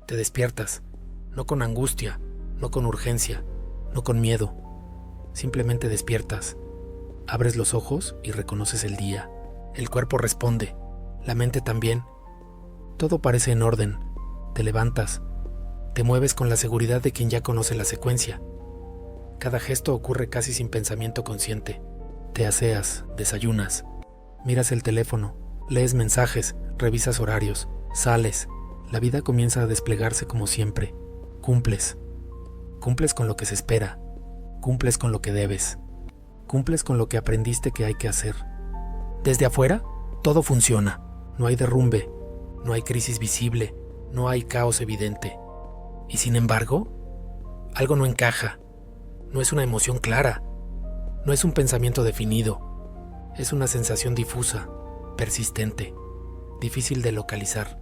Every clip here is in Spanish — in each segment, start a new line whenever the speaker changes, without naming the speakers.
Te despiertas, no con angustia, no con urgencia, no con miedo. Simplemente despiertas, abres los ojos y reconoces el día. El cuerpo responde, la mente también. Todo parece en orden. Te levantas, te mueves con la seguridad de quien ya conoce la secuencia. Cada gesto ocurre casi sin pensamiento consciente. Te aseas, desayunas, miras el teléfono, lees mensajes, revisas horarios, sales. La vida comienza a desplegarse como siempre. Cumples. Cumples con lo que se espera. Cumples con lo que debes. Cumples con lo que aprendiste que hay que hacer. Desde afuera, todo funciona. No hay derrumbe, no hay crisis visible, no hay caos evidente. Y sin embargo, algo no encaja. No es una emoción clara. No es un pensamiento definido. Es una sensación difusa, persistente, difícil de localizar.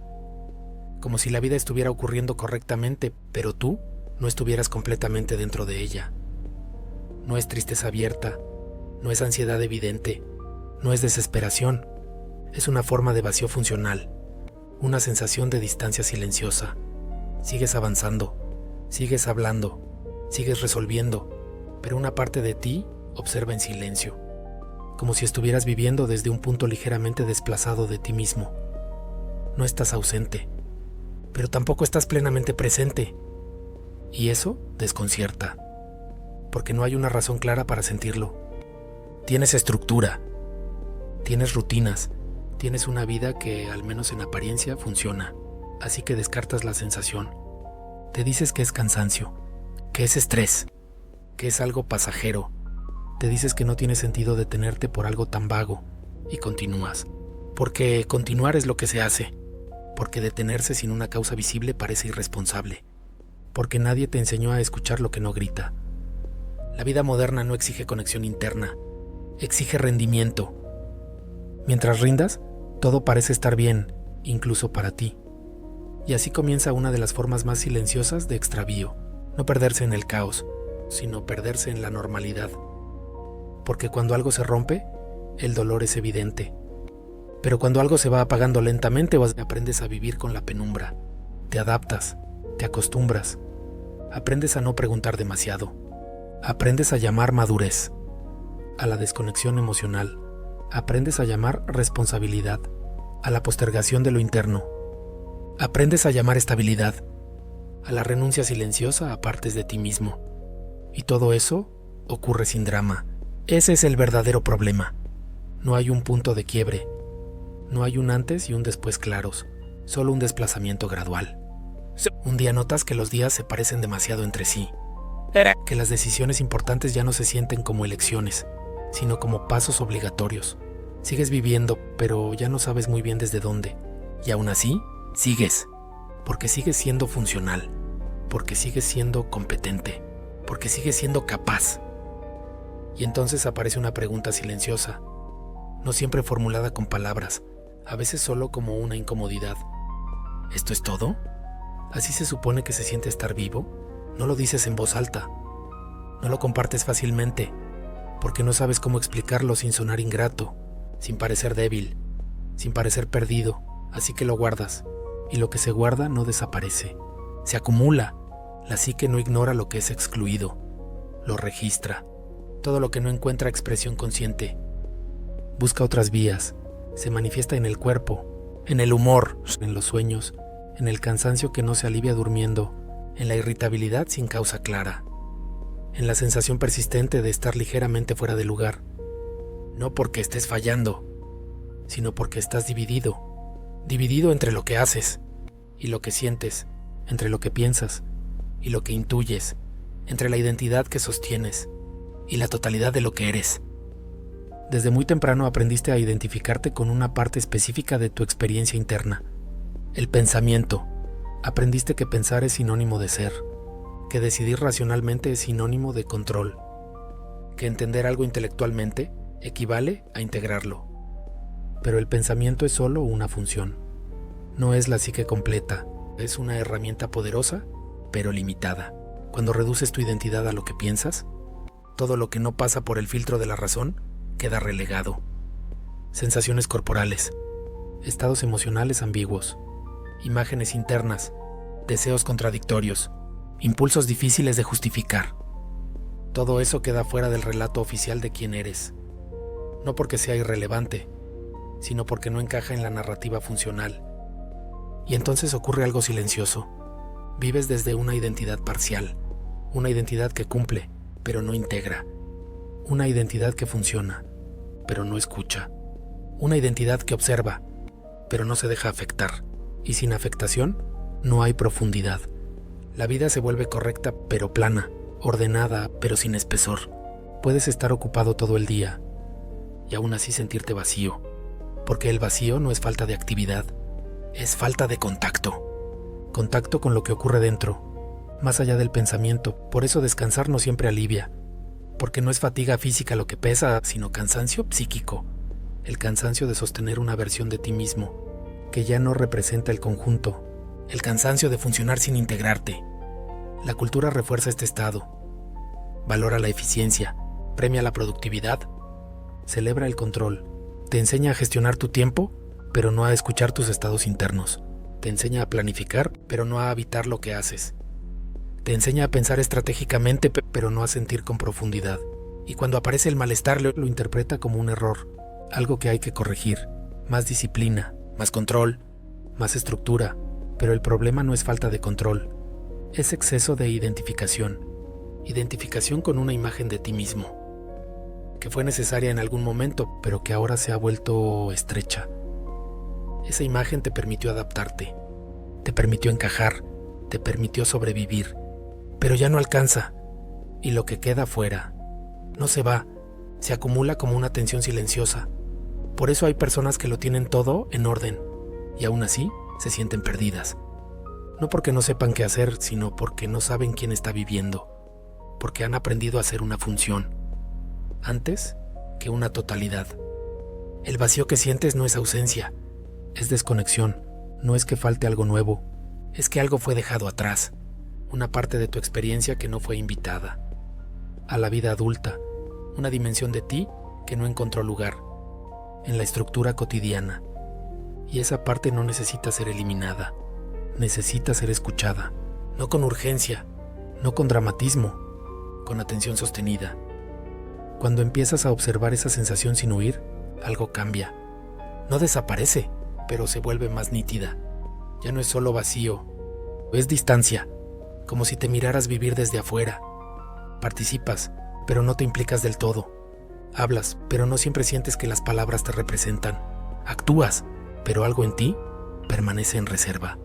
Como si la vida estuviera ocurriendo correctamente, pero tú no estuvieras completamente dentro de ella. No es tristeza abierta, no es ansiedad evidente, no es desesperación. Es una forma de vacío funcional, una sensación de distancia silenciosa. Sigues avanzando, sigues hablando, sigues resolviendo, pero una parte de ti observa en silencio, como si estuvieras viviendo desde un punto ligeramente desplazado de ti mismo. No estás ausente, pero tampoco estás plenamente presente. Y eso desconcierta, porque no hay una razón clara para sentirlo. Tienes estructura, tienes rutinas, tienes una vida que, al menos en apariencia, funciona, así que descartas la sensación. Te dices que es cansancio, que es estrés, que es algo pasajero. Te dices que no tiene sentido detenerte por algo tan vago, y continúas. Porque continuar es lo que se hace. Porque detenerse sin una causa visible parece irresponsable. Porque nadie te enseñó a escuchar lo que no grita. La vida moderna no exige conexión interna, exige rendimiento. Mientras rindas, todo parece estar bien, incluso para ti. Y así comienza una de las formas más silenciosas de extravío. No perderse en el caos, sino perderse en la normalidad. Porque cuando algo se rompe, el dolor es evidente. Pero cuando algo se va apagando lentamente, aprendes a vivir con la penumbra. Te adaptas, te acostumbras. Aprendes a no preguntar demasiado. Aprendes a llamar madurez a la desconexión emocional. Aprendes a llamar responsabilidad a la postergación de lo interno. Aprendes a llamar estabilidad a la renuncia silenciosa a partes de ti mismo. Y todo eso ocurre sin drama. Ese es el verdadero problema. No hay un punto de quiebre. No hay un antes y un después claros. Solo un desplazamiento gradual. Un día notas que los días se parecen demasiado entre sí. Que las decisiones importantes ya no se sienten como elecciones, sino como pasos obligatorios. Sigues viviendo, pero ya no sabes muy bien desde dónde. Y aún así, sigues. Porque sigues siendo funcional. Porque sigues siendo competente. Porque sigues siendo capaz. Y entonces aparece una pregunta silenciosa, no siempre formulada con palabras, a veces solo como una incomodidad. ¿Esto es todo? ¿Así se supone que se siente estar vivo? No lo dices en voz alta. No lo compartes fácilmente, porque no sabes cómo explicarlo sin sonar ingrato, sin parecer débil, sin parecer perdido, así que lo guardas. Y lo que se guarda no desaparece. Se acumula. La psique no ignora lo que es excluido. Lo registra. Todo lo que no encuentra expresión consciente. Busca otras vías. Se manifiesta en el cuerpo, en el humor, en los sueños, en el cansancio que no se alivia durmiendo, en la irritabilidad sin causa clara, en la sensación persistente de estar ligeramente fuera de lugar. No porque estés fallando, sino porque estás dividido. Dividido entre lo que haces y lo que sientes, entre lo que piensas y lo que intuyes, entre la identidad que sostienes y la totalidad de lo que eres. Desde muy temprano aprendiste a identificarte con una parte específica de tu experiencia interna, el pensamiento. Aprendiste que pensar es sinónimo de ser, que decidir racionalmente es sinónimo de control, que entender algo intelectualmente equivale a integrarlo. Pero el pensamiento es solo una función. No es la psique completa, es una herramienta poderosa, pero limitada. Cuando reduces tu identidad a lo que piensas, todo lo que no pasa por el filtro de la razón queda relegado. Sensaciones corporales, estados emocionales ambiguos, imágenes internas, deseos contradictorios, impulsos difíciles de justificar. Todo eso queda fuera del relato oficial de quién eres. No porque sea irrelevante, sino porque no encaja en la narrativa funcional. Y entonces ocurre algo silencioso. Vives desde una identidad parcial, una identidad que cumple, pero no integra. Una identidad que funciona, pero no escucha. Una identidad que observa, pero no se deja afectar. Y sin afectación, no hay profundidad. La vida se vuelve correcta, pero plana, ordenada, pero sin espesor. Puedes estar ocupado todo el día y aún así sentirte vacío, porque el vacío no es falta de actividad, es falta de contacto. Contacto con lo que ocurre dentro, más allá del pensamiento. Por eso descansar no siempre alivia, porque no es fatiga física lo que pesa, sino cansancio psíquico. El cansancio de sostener una versión de ti mismo, que ya no representa el conjunto. El cansancio de funcionar sin integrarte. La cultura refuerza este estado. Valora la eficiencia, premia la productividad, celebra el control. Te enseña a gestionar tu tiempo, pero no a escuchar tus estados internos. Te enseña a planificar, pero no a habitar lo que haces. Te enseña a pensar estratégicamente, pero no a sentir con profundidad. Y cuando aparece el malestar, lo interpreta como un error, algo que hay que corregir. Más disciplina, más control, más estructura. Pero el problema no es falta de control, es exceso de identificación. Identificación con una imagen de ti mismo, que fue necesaria en algún momento, pero que ahora se ha vuelto estrecha. Esa imagen te permitió adaptarte, te permitió encajar, te permitió sobrevivir, pero ya no alcanza, y lo que queda fuera no se va, se acumula como una tensión silenciosa. Por eso hay personas que lo tienen todo en orden, y aún así se sienten perdidas. No porque no sepan qué hacer, sino porque no saben quién está viviendo, porque han aprendido a hacer una función, antes que una totalidad. El vacío que sientes no es ausencia, es desconexión. No es que falte algo nuevo, es que algo fue dejado atrás, una parte de tu experiencia que no fue invitada. A la vida adulta, una dimensión de ti que no encontró lugar en la estructura cotidiana. Y esa parte no necesita ser eliminada, necesita ser escuchada, no con urgencia, no con dramatismo, con atención sostenida. Cuando empiezas a observar esa sensación sin huir, algo cambia. No desaparece, pero se vuelve más nítida. Ya no es solo vacío, es distancia, como si te miraras vivir desde afuera. Participas, pero no te implicas del todo. Hablas, pero no siempre sientes que las palabras te representan. Actúas, pero algo en ti permanece en reserva.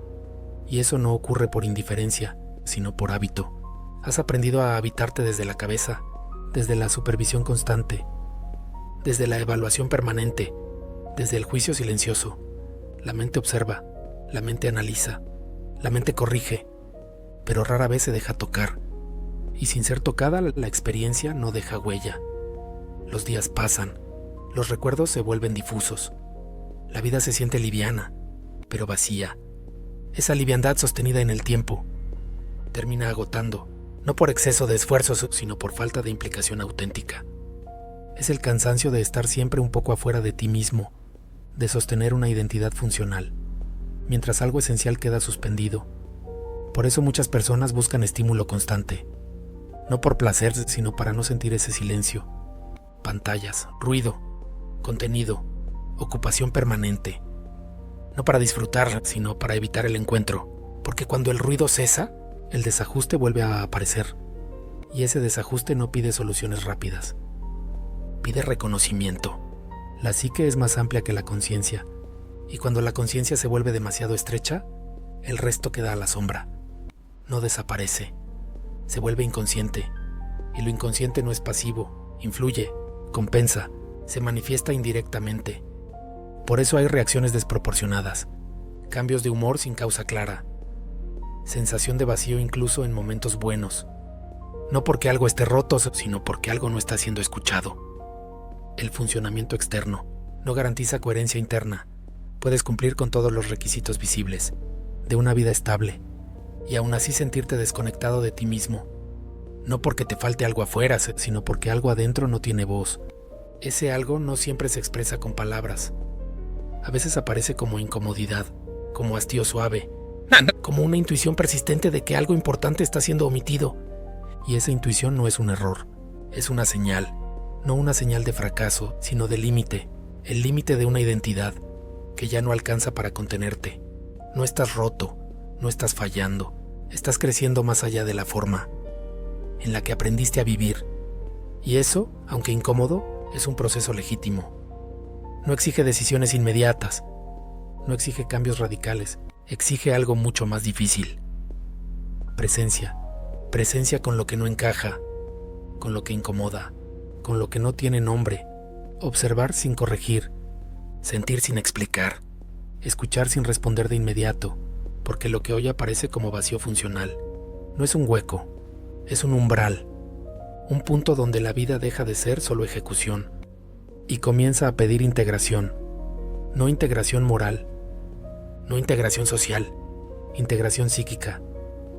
Y eso no ocurre por indiferencia, sino por hábito. Has aprendido a habitarte desde la cabeza, desde la supervisión constante, desde la evaluación permanente, desde el juicio silencioso. La mente observa, la mente analiza, la mente corrige, pero rara vez se deja tocar. Y sin ser tocada, la experiencia no deja huella. Los días pasan, los recuerdos se vuelven difusos. La vida se siente liviana, pero vacía. Esa liviandad sostenida en el tiempo termina agotando, no por exceso de esfuerzos, sino por falta de implicación auténtica. Es el cansancio de estar siempre un poco afuera de ti mismo, de sostener una identidad funcional, mientras algo esencial queda suspendido. Por eso muchas personas buscan estímulo constante, no por placer, sino para no sentir ese silencio. Pantallas, ruido, contenido, ocupación permanente. No para disfrutar, sino para evitar el encuentro, porque cuando el ruido cesa, el desajuste vuelve a aparecer, y ese desajuste no pide soluciones rápidas, pide reconocimiento. La psique es más amplia que la conciencia, y cuando la conciencia se vuelve demasiado estrecha, el resto queda a la sombra. No desaparece, se vuelve inconsciente, y lo inconsciente no es pasivo, influye, compensa, se manifiesta indirectamente. Por eso hay reacciones desproporcionadas, cambios de humor sin causa clara, sensación de vacío incluso en momentos buenos, no porque algo esté roto, sino porque algo no está siendo escuchado. El funcionamiento externo no garantiza coherencia interna. Puedes cumplir con todos los requisitos visibles de una vida estable y aún así sentirte desconectado de ti mismo, no porque te falte algo afuera, sino porque algo adentro no tiene voz. Ese algo no siempre se expresa con palabras. A veces aparece como incomodidad, como hastío suave, como una intuición persistente de que algo importante está siendo omitido. Y esa intuición no es un error, es una señal, no una señal de fracaso, sino de límite, el límite de una identidad que ya no alcanza para contenerte. No estás roto, no estás fallando, estás creciendo más allá de la forma en la que aprendiste a vivir. Y eso, aunque incómodo, es un proceso legítimo. No exige decisiones inmediatas, no exige cambios radicales, exige algo mucho más difícil. Presencia. Presencia con lo que no encaja, con lo que incomoda, con lo que no tiene nombre. Observar sin corregir, sentir sin explicar, escuchar sin responder de inmediato, porque lo que hoy aparece como vacío funcional no es un hueco, es un umbral, un punto donde la vida deja de ser solo ejecución y comienza a pedir integración, no integración moral, no integración social, integración psíquica,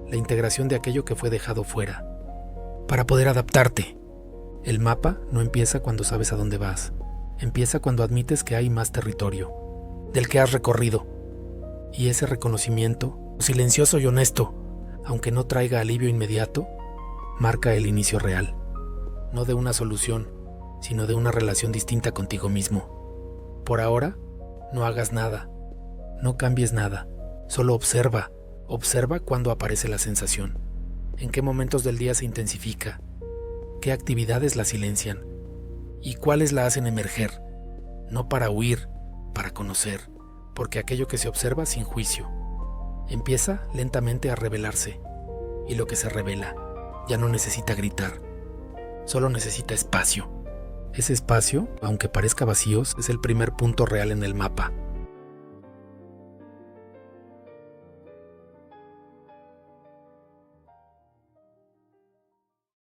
la integración de aquello que fue dejado fuera, para poder adaptarte. El mapa no empieza cuando sabes a dónde vas, empieza cuando admites que hay más territorio, del que has recorrido, y ese reconocimiento, silencioso y honesto, aunque no traiga alivio inmediato, marca el inicio real, no de una solución, sino de una relación distinta contigo mismo. Por ahora, no hagas nada, no cambies nada, solo observa cuándo aparece la sensación, en qué momentos del día se intensifica, qué actividades la silencian y cuáles la hacen emerger, no para huir, para conocer, porque aquello que se observa sin juicio empieza lentamente a revelarse, y lo que se revela ya no necesita gritar, solo necesita espacio. Ese espacio, aunque parezca vacío, es el primer punto real en el mapa.